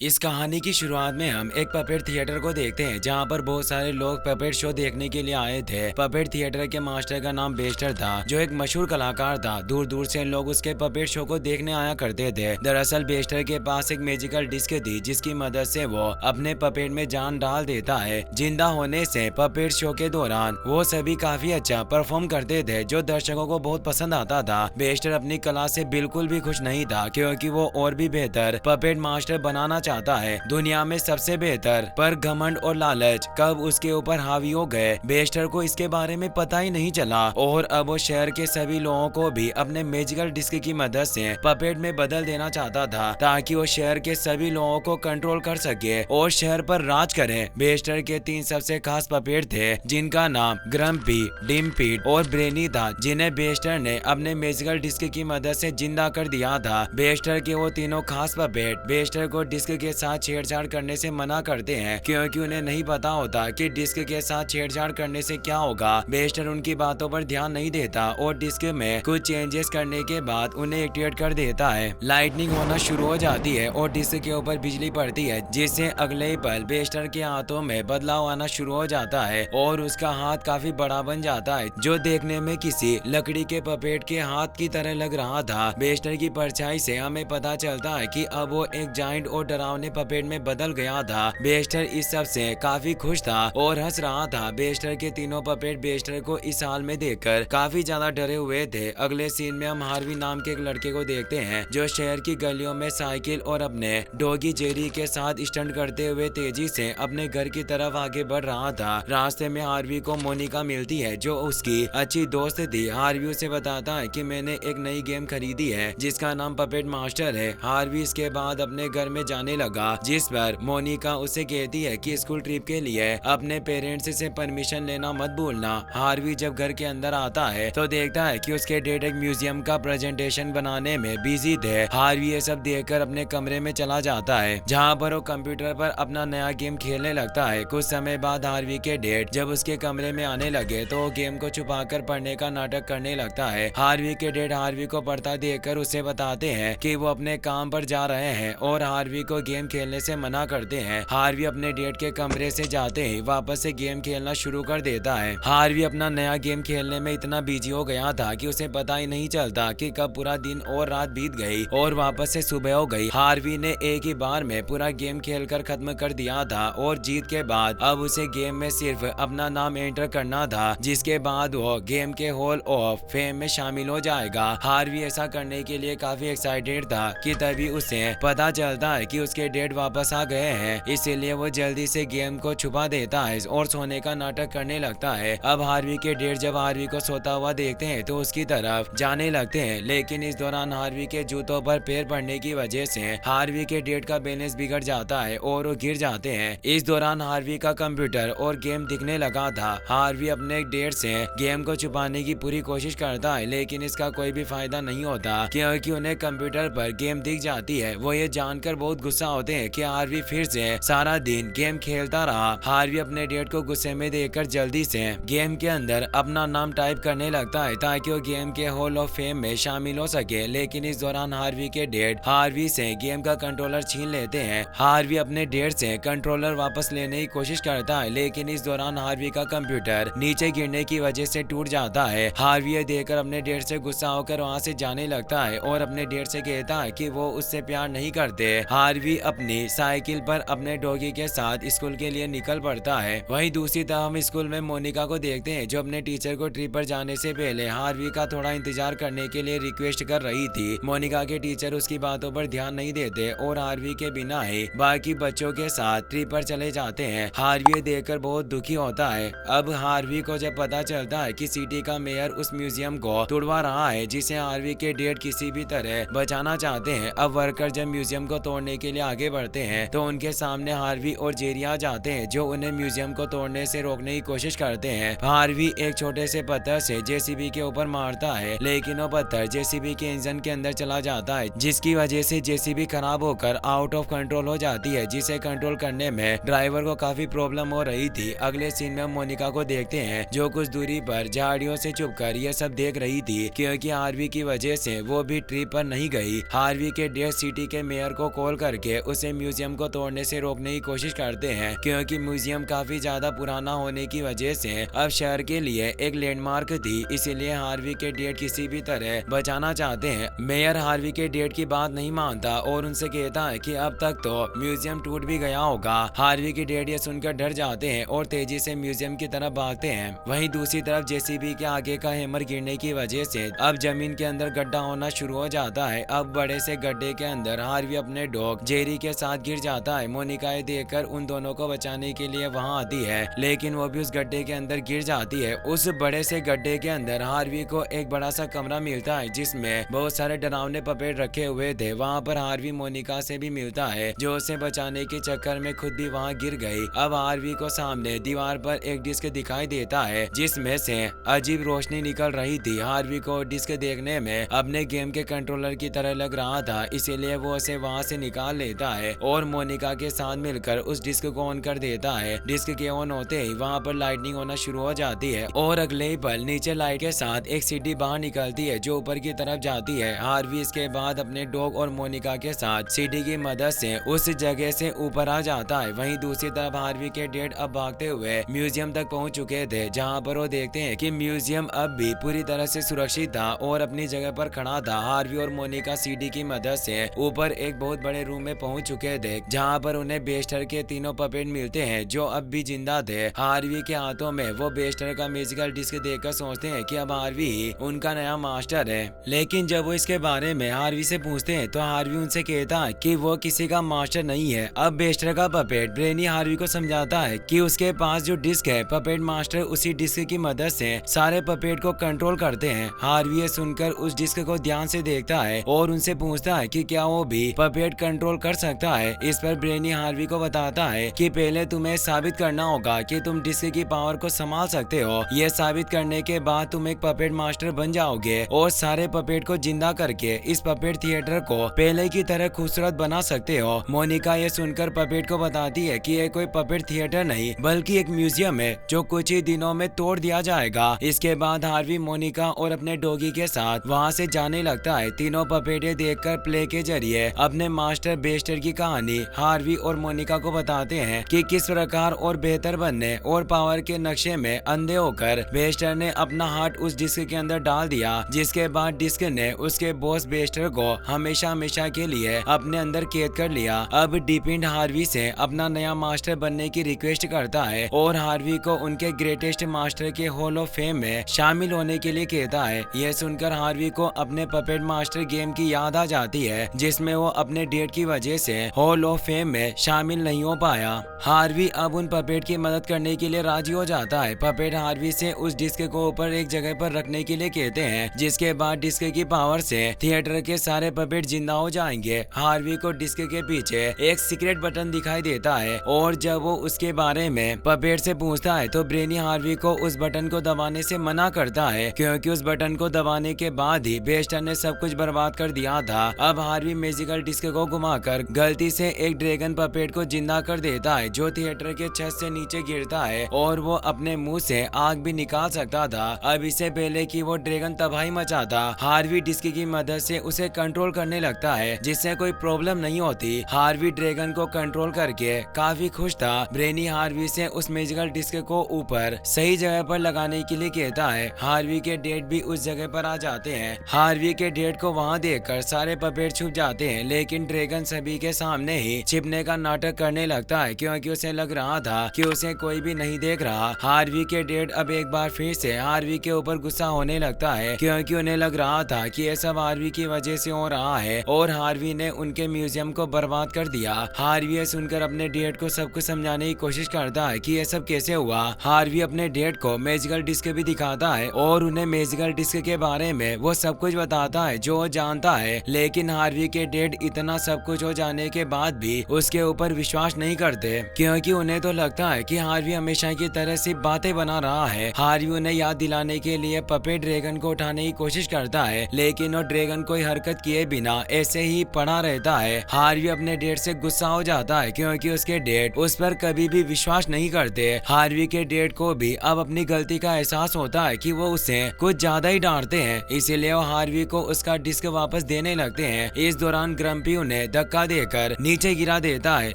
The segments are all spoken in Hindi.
इस कहानी की शुरुआत में हम एक पपेट थिएटर को देखते हैं जहां पर बहुत सारे लोग पपेट शो देखने के लिए आए थे। पपेट थिएटर के मास्टर का नाम बेस्टर था, जो एक मशहूर कलाकार था। दूर दूर से लोग उसके पपेट शो को देखने आया करते थे। दरअसल बेस्टर के पास एक मैजिकल डिस्क थी जिसकी मदद से वो अपने पपेट में जान डाल देता है। जिंदा होने से पपेट शो के दौरान वो सभी काफी अच्छा परफॉर्म करते थे, जो दर्शकों को बहुत पसंद आता था। बेस्टर अपनी कला से बिल्कुल भी खुश नहीं था, क्योंकि वो और भी बेहतर पपेट मास्टर बनाना चाहता है, दुनिया में सबसे बेहतर। पर घमंड और लालच कब उसके ऊपर हावी हो गए, बेस्टर को इसके बारे में पता ही नहीं चला। और अब वो शहर के सभी लोगों को भी अपने मैजिकल डिस्क की मदद से पपेट में बदल देना चाहता था, ताकि वो शहर के सभी लोगों को कंट्रोल कर सके और शहर पर राज करे। बेस्टर के 3 सबसे खास पपेट थे, जिनका नाम ग्रम्पी, डिम्पीड और ब्रेनी था, जिन्हें बेस्टर ने अपने मैजिकल डिस्क की मदद से जिंदा कर दिया था। बेस्टर के वो तीनों खास पपेट बेस्टर को डिस्क के साथ छेड़छाड़ करने से मना करते हैं, क्योंकि उन्हें नहीं पता होता कि डिस्क के साथ छेड़छाड़ करने से क्या होगा। बेस्टर उनकी बातों पर ध्यान नहीं देता और डिस्क में कुछ चेंजेस करने के बाद उन्हें एक्टिवेट कर देता है। लाइटनिंग होना शुरू हो जाती है और डिस्क के ऊपर बिजली पड़ती है, जिससे अगले ही पल बेस्टर के हाथों में बदलाव आना शुरू हो जाता है और उसका हाथ काफी बड़ा बन जाता है, जो देखने में किसी लकड़ी के पपेट के हाथ की तरह लग रहा था। बेस्टर की परछाई से हमें पता चलता है कि अब वो एक जायंट और डरावने पपेट में बदल गया था। बेस्टर इस सब से काफी खुश था और हंस रहा था। बेस्टर के तीनों पपेट बेस्टर को इस हाल में देखकर काफी ज्यादा डरे हुए थे। अगले सीन में हम हार्वी नाम के एक लड़के को देखते हैं, जो शहर की गलियों में साइकिल और अपने डॉगी जेरी के साथ स्टंट करते हुए तेजी से अपने घर की तरफ आगे बढ़ रहा था। रास्ते में हार्वी को मोनिका मिलती है, जो उसकी अच्छी दोस्त थी। हार्वी उसे बताता है कि मैंने एक नई गेम खरीदी है जिसका नाम पपेट मास्टर है। हार्वी इसके बाद अपने घर में जाने लगा, जिस पर मोनिका उसे कहती है कि स्कूल ट्रिप के लिए अपने पेरेंट्स से परमिशन लेना मत भूलना। हार्वी जब घर के अंदर आता है तो देखता है कि उसके डैड एक म्यूजियम का प्रेजेंटेशन बनाने में बिजी थे। हार्वी ये सब देखकर अपने कमरे में चला जाता है, जहां पर वो कंप्यूटर पर अपना नया गेम खेलने लगता है। कुछ समय बाद हार्वी के डैड जब उसके कमरे में आने लगे तो वो गेम को छुपाकर पढ़ने का नाटक करने लगता है। हार्वी के डैड हार्वी को पढ़ता देखकर उसे बताते हैं कि वो अपने काम पर जा रहे हैं और हार्वी को गेम खेलने से मना करते हैं। हार्वी अपने डैड के कमरे से जाते ही वापस से गेम खेलना शुरू कर देता है। हार्वी अपना नया गेम खेलने में इतना बिजी हो गया था कि उसे पता ही नहीं चलता कि कब पूरा दिन और रात बीत गई और वापस से सुबह हो गई। हार्वी ने एक ही बार में पूरा गेम खेलकर खत्म कर दिया था और जीत के बाद अब उसे गेम में सिर्फ अपना नाम एंटर करना था, जिसके बाद वो गेम के हॉल ऑफ फेम में शामिल हो जाएगा। हार्वी ऐसा करने के लिए काफी एक्साइटेड था कि तभी उसे पता चलता है कि उसके डैड वापस आ गए हैं, इसीलिए वो जल्दी से गेम को छुपा देता है और सोने का नाटक करने लगता है। अब हार्वी के डैड जब हार्वी को सोता हुआ देखते हैं तो उसकी तरफ जाने लगते हैं, लेकिन इस दौरान हार्वी के जूतों पर पैर पड़ने की वजह से हार्वी के डैड का बैलेंस बिगड़ जाता है और वो गिर जाते हैं। इस दौरान हार्वी का कंप्यूटर और गेम दिखने लगा था। हार्वी अपने डैड से गेम को छुपाने की पूरी कोशिश करता है, लेकिन इसका कोई भी फायदा नहीं होता, क्योंकि उन्हें कंप्यूटर पर गेम दिख जाती है। वो ये जानकर बहुत गुस्सा होते हैं कि हार्वी फिर से सारा दिन गेम खेलता रहा। हार्वी अपने डैड को गुस्से में देखकर जल्दी से गेम के अंदर अपना नाम टाइप करने लगता है, ताकि वो गेम के हॉल ऑफ फेम में शामिल हो सके। लेकिन इस दौरान हार्वी के डैड हार्वी से गेम का कंट्रोलर छीन लेते हैं। हार्वी अपने डैड से कंट्रोलर वापस लेने की कोशिश करता है, लेकिन इस दौरान हार्वी का कंप्यूटर नीचे गिरने की वजह से टूट जाता है। हार्वी ये देखकर अपने डैड से गुस्सा होकर वहाँ से जाने लगता है और अपने डैड से कहता है कि वो उससे प्यार नहीं करते। हार्वी अपनी साइकिल पर अपने डॉगी के साथ स्कूल के लिए निकल पड़ता है। वहीं दूसरी तरफ हम स्कूल में मोनिका को देखते हैं, जो अपने टीचर को ट्रिप पर जाने से पहले हार्वी का थोड़ा इंतजार करने के लिए रिक्वेस्ट कर रही थी। मोनिका के टीचर उसकी बातों पर ध्यान नहीं देते और हार्वी के बिना ही बाकी बच्चों के साथ ट्रिप पर चले जाते हैं। हार्वी ये देखकर बहुत दुखी होता है। अब हार्वी को जब पता चलता है कि सिटी का मेयर उस म्यूजियम को तोड़वा रहा है, जिसे हार्वी के डैड किसी भी तरह बचाना चाहते हैं। अब वर्कर जब म्यूजियम को तोड़ने के लिए आगे बढ़ते हैं तो उनके सामने हार्वी और जेरी आ जाते हैं, जो उन्हें म्यूजियम को तोड़ने से रोकने की कोशिश करते हैं। हार्वी एक छोटे से पत्थर से जेसीबी के ऊपर मारता है, लेकिन वो पत्थर जेसीबी के इंजन के अंदर चला जाता है, जिसकी वजह से जेसीबी खराब होकर आउट ऑफ कंट्रोल हो जाती है, जिसे कंट्रोल करने में ड्राइवर को काफी प्रॉब्लम हो रही थी। अगले सीन में मोनिका को देखते हैं, जो कुछ दूरी पर झाड़ियों से छुपकर ये सब देख रही थी, क्योंकि हार्वी की वजह से वो भी ट्रिप पर नहीं गई। हार्वी के डैड सिटी के मेयर को कॉल करके के उसे म्यूजियम को तोड़ने से रोकने की कोशिश करते हैं, क्योंकि म्यूजियम काफी ज्यादा पुराना होने की वजह से अब शहर के लिए एक लैंडमार्क थी। इसीलिए हार्वी के डैड किसी भी तरह बचाना चाहते हैं। मेयर हार्वी के डैड की बात नहीं मानता और उनसे कहता है कि अब तक तो म्यूजियम टूट भी गया होगा। हार्वी के डैड ये सुनकर डर जाते हैं और तेजी से म्यूजियम की तरफ भागते हैं। वहीं दूसरी तरफ जेसीबी के आगे का हैमर गिरने की वजह से अब जमीन के अंदर गड्ढा होना शुरू हो जाता है। अब बड़े से गड्ढे के अंदर हार्वी अपने डॉग जेरी के साथ गिर जाता है। मोनिका ये देखकर उन दोनों को बचाने के लिए वहां आती है, लेकिन वो भी उस गड्ढे के अंदर गिर जाती है। उस बड़े से गड्ढे के अंदर हार्वी को एक बड़ा सा कमरा मिलता है जिसमें बहुत सारे डरावने पपेट रखे हुए थे। वहाँ पर हार्वी मोनिका से भी मिलता है जो उसे बचाने के चक्कर में खुद भी वहाँ गिर गई। अब हार्वी को सामने दीवार पर एक डिस्क दिखाई देता है जिसमें से अजीब रोशनी निकल रही थी। हार्वी को डिस्क देखने में अपने गेम के कंट्रोलर की तरह लग रहा था, इसीलिए वो उसे वहाँ से निकाल लेता है और मोनिका के साथ मिलकर उस डिस्क को ऑन कर देता है। डिस्क के ऑन होते ही वहाँ पर लाइटनिंग होना शुरू हो जाती है और अगले ही पल नीचे लाइट के साथ एक सीढ़ी बाहर निकलती है जो ऊपर की तरफ जाती है। हार्वी इसके बाद अपने डॉग और मोनिका के साथ सीढ़ी की मदद से उस जगह से ऊपर आ जाता है। वहीं दूसरी तरफ हार्वी के डैड अब भागते हुए म्यूजियम तक पहुंच चुके थे, जहां पर वो देखते हैं कि म्यूजियम अब भी पूरी तरह से सुरक्षित था और अपनी जगह पर खड़ा था। हार्वी और मोनिका सीढ़ी की मदद से ऊपर एक बहुत बड़े रूम में पहुंच चुके थे, जहां पर उन्हें बेस्टर के तीनों पपेट मिलते हैं जो अब भी जिंदा थे। हार्वी के हाथों में वो बेस्टर का म्यूजिकल डिस्क देखकर सोचते हैं कि अब हार्वी ही उनका नया मास्टर है, लेकिन जब वो इसके बारे में हार्वी से पूछते हैं तो हार्वी उनसे कहता है कि वो किसी का मास्टर नहीं है। अब बेस्टर का पपेट ब्रेनी हार्वी को समझाता है कि उसके पास जो डिस्क है पपेट मास्टर उसी डिस्क की मदद से सारे पपेट को कंट्रोल करते हैं। हार्वी ये सुनकर उस डिस्क को ध्यान से देखता है और उनसे पूछता है कि क्या वो भी पपेट कंट्रोल कर सकता है। इस पर ब्रेनी हार्वी को बताता है कि पहले तुम्हें साबित करना होगा कि तुम डिस्क की पावर को संभाल सकते हो। ये साबित करने के बाद तुम एक पपेट मास्टर बन जाओगे और सारे पपेट को जिंदा करके इस पपेट थिएटर को पहले की तरह खूबसूरत बना सकते हो। मोनिका ये सुनकर पपेट को बताती है कि ये कोई पपेट थिएटर नहीं बल्कि एक म्यूजियम है जो कुछ ही दिनों में तोड़ दिया जाएगा। इसके बाद हार्वी मोनिका और अपने डॉगी के साथ वहाँ से जाने लगता है। तीनों पपेटे देखकर प्ले के जरिए अपने मास्टर बेस्टर की कहानी हार्वी और मोनिका को बताते हैं कि किस प्रकार और बेहतर बनने और पावर के नक्शे में अंधे होकर बेस्टर ने अपना हार्ट उस डिस्क के अंदर डाल दिया, जिसके बाद डिस्क ने उसके बॉस बेस्टर को हमेशा हमेशा के लिए अपने अंदर कैद कर लिया। अब डिपिंड हार्वी से अपना नया मास्टर बनने की रिक्वेस्ट करता है और हार्वी को उनके ग्रेटेस्ट मास्टर के हॉल ऑफ फेम में शामिल होने के लिए कहता है। यह सुनकर हार्वी को अपने पपेट मास्टर गेम की याद आ जाती है जिसमें वो अपने डेट की वजह से हॉल ऑफ फेम में शामिल नहीं हो पाया। हार्वी अब उन पपेट की मदद करने के लिए राजी हो जाता है। पपेट हार्वी से उस डिस्क को ऊपर एक जगह पर रखने के लिए कहते हैं, जिसके बाद डिस्क की पावर से थिएटर के सारे पपेट जिंदा हो जाएंगे। हार्वी को डिस्क के पीछे एक सीक्रेट बटन दिखाई देता है और जब वो उसके बारे में पपेट से पूछता है तो ब्रेनी हार्वी को उस बटन को दबाने से मना करता है, क्योंकि उस बटन को दबाने के बाद ही बेस्टर ने सब कुछ बर्बाद कर दिया था। अब हार्वी मैजिकल डिस्क को घुमाकर गलती से एक ड्रैगन पपेट को जिंदा कर देता है जो थिएटर के छत से नीचे गिरता है और वो अपने मुंह से आग भी निकाल सकता था। अब इससे पहले कि वो ड्रैगन तबाही मचाता, हार्वी डिस्क की मदद से उसे कंट्रोल करने लगता है जिससे कोई प्रॉब्लम नहीं होती। हार्वी ड्रैगन को कंट्रोल करके काफी खुश था। ब्रेनी हार्वी से उस मैजिकल डिस्क को ऊपर सही जगह पर लगाने के लिए कहता है। हार्वी के डैड भी उस जगह पर आ जाते हैं। हार्वी के डैड को वहां देखकर सारे पपेट छुप जाते हैं, लेकिन ड्रैगन सभी के सामने ही छिपने का नाटक करने लगता है क्योंकि उसे लग रहा था कि उसे कोई भी नहीं देख रहा। हार्वी के डैड अब एक बार फिर से हार्वी के ऊपर गुस्सा होने लगता है क्योंकि उन्हें लग रहा था कि ये सब हार्वी की वजह से हो रहा है और हार्वी ने उनके म्यूजियम को बर्बाद कर दिया। हार्वी ये सुनकर अपने डैड को सब कुछ समझाने की कोशिश करता है कि ये सब कैसे हुआ। हार्वी अपने डैड को मैजिकल डिस्क भी दिखाता है और उन्हें मैजिकल डिस्क के बारे में वो सब कुछ बताता है जो वो जानता है, लेकिन हार्वी के डैड इतना सब कुछ हो जाने के बाद भी उसके ऊपर विश्वास नहीं करते क्योंकि उन्हें तो लगता है कि हार्वी हमेशा की तरह सिर्फ बातें बना रहा है। हार्वी उन्हें याद दिलाने के लिए पपेट ड्रैगन को उठाने की कोशिश करता है, लेकिन वो ड्रैगन कोई हरकत किए बिना ऐसे ही पड़ा रहता है। हार्वी अपने डैड से गुस्सा हो जाता है क्योंकि उसके डैड उस पर कभी भी विश्वास नहीं करते। हार्वी के डैड को भी अब अपनी गलती का एहसास होता है कि वो उसे कुछ ज्यादा ही डांटते हैं, इसीलिए वो हार्वी को उसका डिस्क वापस देने लगते हैं। इस दौरान ग्रम्पी उन्हें धक्का धक्का देकर नीचे गिरा देता है,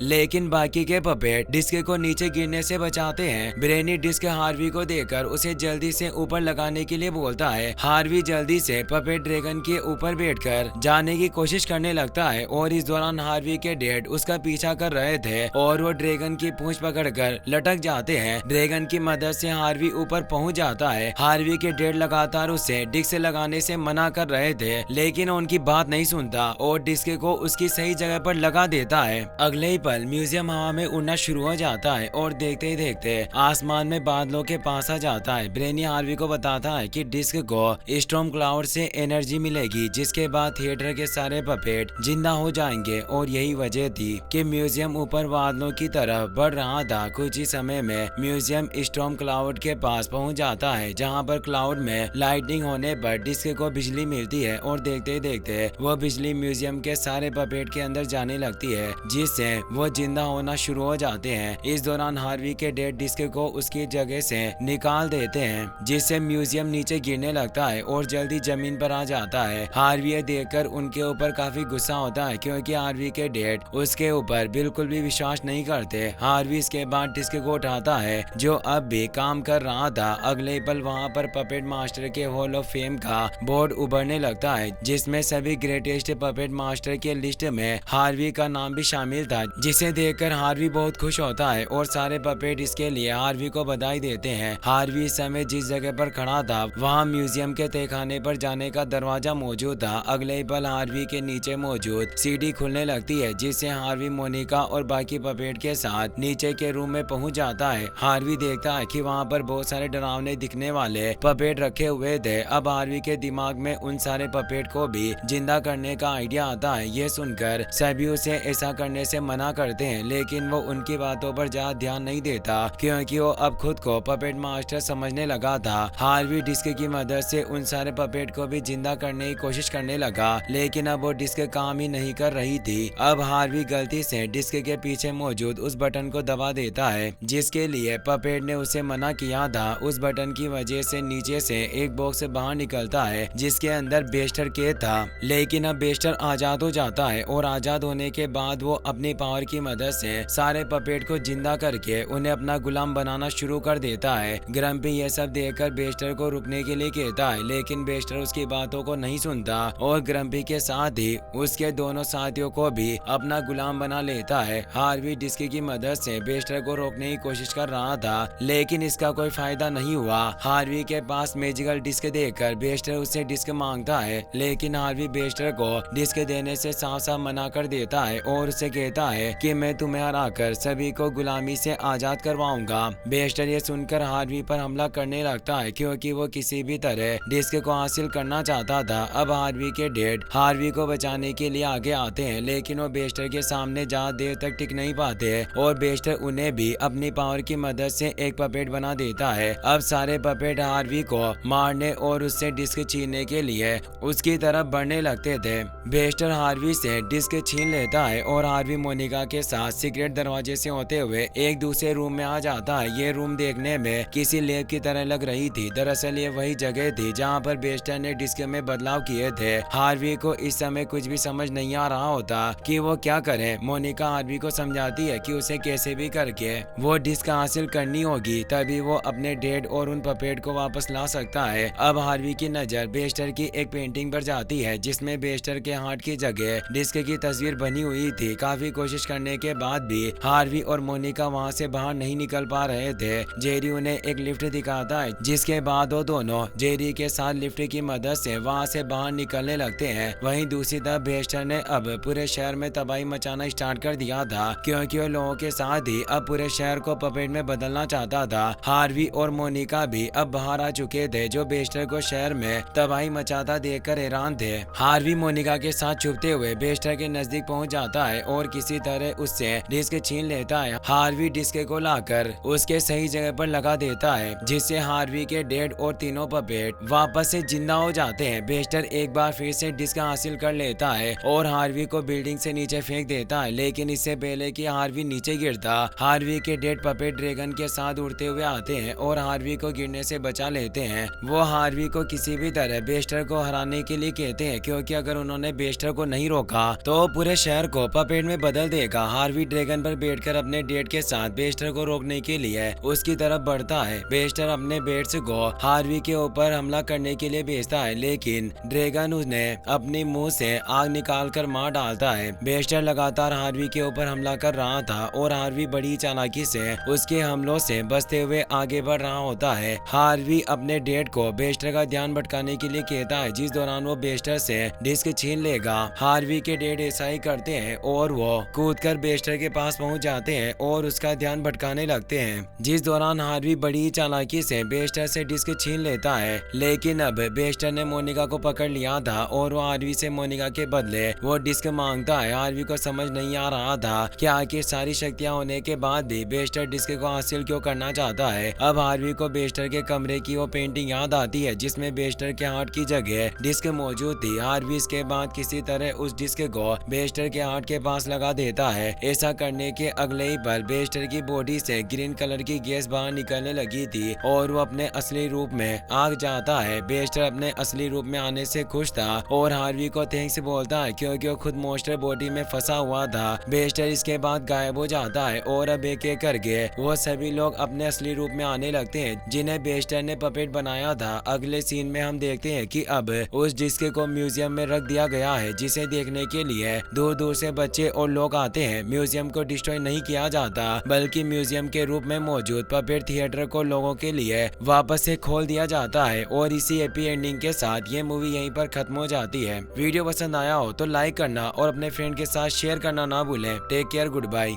लेकिन बाकी के पपेट डिस्क को नीचे गिरने से बचाते हैं। ब्रेनी डिस्क हार्वी को देकर उसे जल्दी से ऊपर लगाने के लिए बोलता है। हार्वी जल्दी से पपेट ड्रैगन के ऊपर बैठकर जाने की कोशिश करने लगता है और इस दौरान हार्वी के डैड उसका पीछा कर रहे थे और वो ड्रैगन की पूंछ पकड़कर लटक जाते हैं। ड्रैगन की मदद से हार्वी ऊपर पहुंच जाता है। हार्वी के डैड लगातार उसे डिस्क लगाने से मना कर रहे थे, लेकिन उनकी बात नहीं सुनता और डिस्क को उसकी सही जगह पर लगा देता है। अगले ही पल म्यूजियम हवा में उड़ना शुरू हो जाता है और देखते ही देखते आसमान में बादलों के पास आ जाता है। ब्रेनी हार्वी को बताता है कि डिस्क को स्टॉर्म क्लाउड से एनर्जी मिलेगी, जिसके बाद थिएटर के सारे पपेट जिंदा हो जाएंगे और यही वजह थी कि म्यूजियम ऊपर बादलों की तरफ बढ़ रहा था। कुछ ही समय में म्यूजियम स्टॉर्म क्लाउड के पास पहुंच जाता है, जहां पर क्लाउड में लाइटनिंग होने पर डिस्क को बिजली मिलती है और देखते ही देखते वो बिजली म्यूजियम के सारे पपेट के अंदर जाने लगती है, जिससे वो जिंदा होना शुरू हो जाते हैं। इस दौरान हार्वी के डैड डिस्क को उसकी जगह से निकाल देते हैं, जिससे म्यूजियम नीचे गिरने लगता है और जल्दी जमीन पर आ जाता है। हार्वी ये देखकर उनके ऊपर काफी गुस्सा होता है, क्योंकि हार्वी के डैड उसके ऊपर बिल्कुल भी विश्वास नहीं करते। हार्वी इसके बाद डिस्क को उठाता है, जो अब भी काम कर रहा था। अगले पल वहाँ पर पपेट मास्टर के हॉल ऑफ फेम का बोर्ड उभरने लगता है, जिसमें सभी ग्रेटेस्ट पपेट मास्टर के लिस्ट में हार्वी का नाम भी शामिल था, जिसे देखकर हार्वी बहुत खुश होता है और सारे पपेट इसके लिए हार्वी को बधाई देते हैं। हार्वी इस समय जिस जगह पर खड़ा था वहाँ म्यूजियम के तहखाने पर जाने का दरवाजा मौजूद था। अगले पल हार्वी के नीचे मौजूद सीढ़ी खुलने लगती है, जिससे हार्वी मोनिका और बाकी पपेट के साथ नीचे के रूम में पहुंच जाता है। हार्वी देखता है कि वहाँ पर बहुत सारे डरावने दिखने वाले पपेट रखे हुए थे। अब हार्वी के दिमाग में उन सारे पपेट को भी जिंदा करने का आइडिया आता है। ये सुनकर सभी उसे ऐसा करने से मना करते हैं, लेकिन वो उनकी बातों पर ज्यादा ध्यान नहीं देता, क्योंकि वो अब खुद को पपेट मास्टर समझने लगा था। हार्वी डिस्क की मदद से उन सारे पपेट को भी जिंदा करने की कोशिश करने लगा, लेकिन अब वो डिस्क काम ही नहीं कर रही थी। अब हार्वी गलती से डिस्क के पीछे मौजूद उस बटन को दबा देता है, जिसके लिए पपेट ने उसे मना किया था। उस बटन की वजह से नीचे से एक बॉक्स बाहर निकलता है, जिसके अंदर बेस्टर कैद था, लेकिन अब बेस्टर आजाद हो जाता है और आजाद होने के बाद वो अपनी पावर की मदद से सारे पपेट को जिंदा करके उन्हें अपना गुलाम बनाना शुरू कर देता है। ग्रम्पी ये सब देखकर बेस्टर को रुकने के लिए कहता है, लेकिन बेस्टर उसकी बातों को नहीं सुनता और ग्रम्पी के साथ ही उसके दोनों साथियों को भी अपना गुलाम बना लेता है। हार्वी डिस्क की मदद से बेस्टर को रोकने की कोशिश कर रहा था, लेकिन इसका कोई फायदा नहीं हुआ। हार्वी के पास मैजिकल डिस्क देखकर बेस्टर उससे डिस्क मांगता है, लेकिन हार्वी बेस्टर को डिस्क देने से साफ साफ मना कर देता है और उसे कहता है कि मैं तुम्हें हराकर सभी को गुलामी से आजाद करवाऊंगा। बेस्टर ये सुनकर हार्वी पर हमला करने लगता है, क्योंकि वो किसी भी तरह डिस्क को हासिल करना चाहता था। अब हार्वी के डैड हार्वी को बचाने के लिए आगे आते हैं, लेकिन वो बेस्टर के सामने ज्यादा देर तक टिक नहीं पाते और बेस्टर उन्हें भी अपनी पावर की मदद से एक पपेट बना देता है। अब सारे पपेट हार्वी को मारने और उससे डिस्क छीनने के लिए उसकी तरफ बढ़ने लगते थे। बेस्टर हार्वी से डिस्क छीन लेता है और हार्वी मोनिका के साथ सीक्रेट दरवाजे से होते हुए एक दूसरे रूम में आ जाता है। ये रूम देखने में किसी लैब की तरह लग रही थी। दरअसल ये वही जगह थी जहाँ पर बेस्टर ने डिस्क में बदलाव किए थे। हार्वी को इस समय कुछ भी समझ नहीं आ रहा होता कि वो क्या करे। मोनिका हार्वी को समझाती है कि उसे कैसे भी करके वो डिस्क हासिल करनी होगी, तभी वो अपने डैड और उन पपेट को वापस ला सकता है। अब हार्वी की नजर बेस्टर की एक पेंटिंग पर जाती है, जिसमें बेस्टर के हार्ट की जगह डिस्क की तस्वीर बनी हुई थी। काफी कोशिश करने के बाद भी हार्वी और मोनिका वहाँ से बाहर नहीं निकल पा रहे थे। जेरी उन्हें एक लिफ्ट दिखाता है, जिसके बाद वो दोनों जेरी के साथ लिफ्ट की मदद से वहाँ से बाहर निकलने लगते हैं। वहीं दूसरी तरफ बेस्टर ने अब पूरे शहर में तबाही मचाना स्टार्ट कर दिया था, क्योंकि वो लोगों के साथ ही अब पूरे शहर को पपेट में बदलना चाहता था। हार्वी और मोनिका भी अब बाहर आ चुके थे, जो बेस्टर को शहर में तबाही मचाता देखकर हैरान थे। हार्वी मोनिका के साथ छुपते हुए बेस्टर के नजदीक पहुंच जाता है और किसी तरह उससे डिस्क छीन लेता है। हार्वी डिस्क को लाकर उसके सही जगह पर लगा देता है, जिससे हार्वी के डैड और तीनों पपेट वापस से जिंदा हो जाते हैं। बेस्टर एक बार फिर से डिस्क हासिल कर लेता है और हार्वी को बिल्डिंग से नीचे फेंक देता है, लेकिन इससे पहले कि हार्वी नीचे गिरता, हार्वी के डैड पपेट ड्रैगन के साथ उड़ते हुए आते हैं और हार्वी को गिरने से बचा लेते हैं। वो हार्वी को किसी भी तरह बेस्टर को हराने के लिए कहते हैं, क्योंकि अगर उन्होंने बेस्टर को नहीं रोका तो पूरे शहर को पपेट में बदल देगा। हार्वी ड्रैगन पर बैठकर अपने डेट के साथ बेस्टर को रोकने के लिए उसकी तरफ बढ़ता है। बेस्टर अपने बेट्स को हार्वी के ऊपर हमला करने के लिए भेजता है, लेकिन ड्रैगन उन्हें अपनी मुंह से आग निकाल कर मार डालता है। बेस्टर लगातार हार्वी के ऊपर हमला कर रहा था और हार्वी बड़ी चालाकी से उसके हमलों से बचते हुए आगे बढ़ रहा होता है। हार्वी अपने डेट को बेस्टर का ध्यान भटकाने के लिए कहता है, जिस दौरान वो बेस्टर से डिस्क छीन लेगा। हार्वी के डेट ऐसा ही करते हैं और वो कूदकर बेस्टर के पास पहुंच जाते हैं और उसका ध्यान भटकाने लगते हैं, जिस दौरान हार्वी बड़ी चालाकी से बेस्टर से डिस्क छीन लेता है। लेकिन अब बेस्टर ने मोनिका को पकड़ लिया था और वो हार्वी से मोनिका के बदले वो डिस्क मांगता है। हार्वी को समझ नहीं आ रहा था कि आखिर सारी शक्तियां होने के बाद भी बेस्टर डिस्क को हासिल क्यों करना चाहता है। अब हार्वी को बेस्टर के कमरे की वो पेंटिंग याद आती है जिसमें बेस्टर के हार्ट की जगह डिस्क मौजूद थी। हार्वी इसके बाद किसी तरह उस डिस्क को बेस्टर के हार्ट के पास लगा देता है। ऐसा करने के अगले ही पल बेस्टर की बॉडी से ग्रीन कलर की गैस बाहर निकलने लगी थी और वो अपने असली रूप में आ जाता है। बेस्टर अपने असली रूप में आने से खुश था और हार्वी को थैंक्स बोलता है क्योंकि वो खुद मॉन्स्टर बॉडी में फंसा हुआ था। बेस्टर इसके बाद गायब हो जाता है और अब एक एक करके वो सभी लोग अपने असली रूप में आने लगते हैं जिन्हें बेस्टर ने पपेट बनाया था। अगले सीन में हम देखते हैं कि अब उस डिस्क को म्यूजियम में रख दिया गया है, जिसे देखने के लिए दूर दूर से बच्चे और लोग आते हैं। म्यूजियम को डिस्ट्रॉय नहीं किया जाता बल्कि म्यूजियम के रूप में मौजूद पपेट थिएटर को लोगों के लिए वापस से खोल दिया जाता है और इसी हैप्पी एंडिंग के साथ ये मूवी यहीं पर खत्म हो जाती है। वीडियो पसंद आया हो तो लाइक करना और अपने फ्रेंड के साथ शेयर करना ना भूलें। Take care, good bye.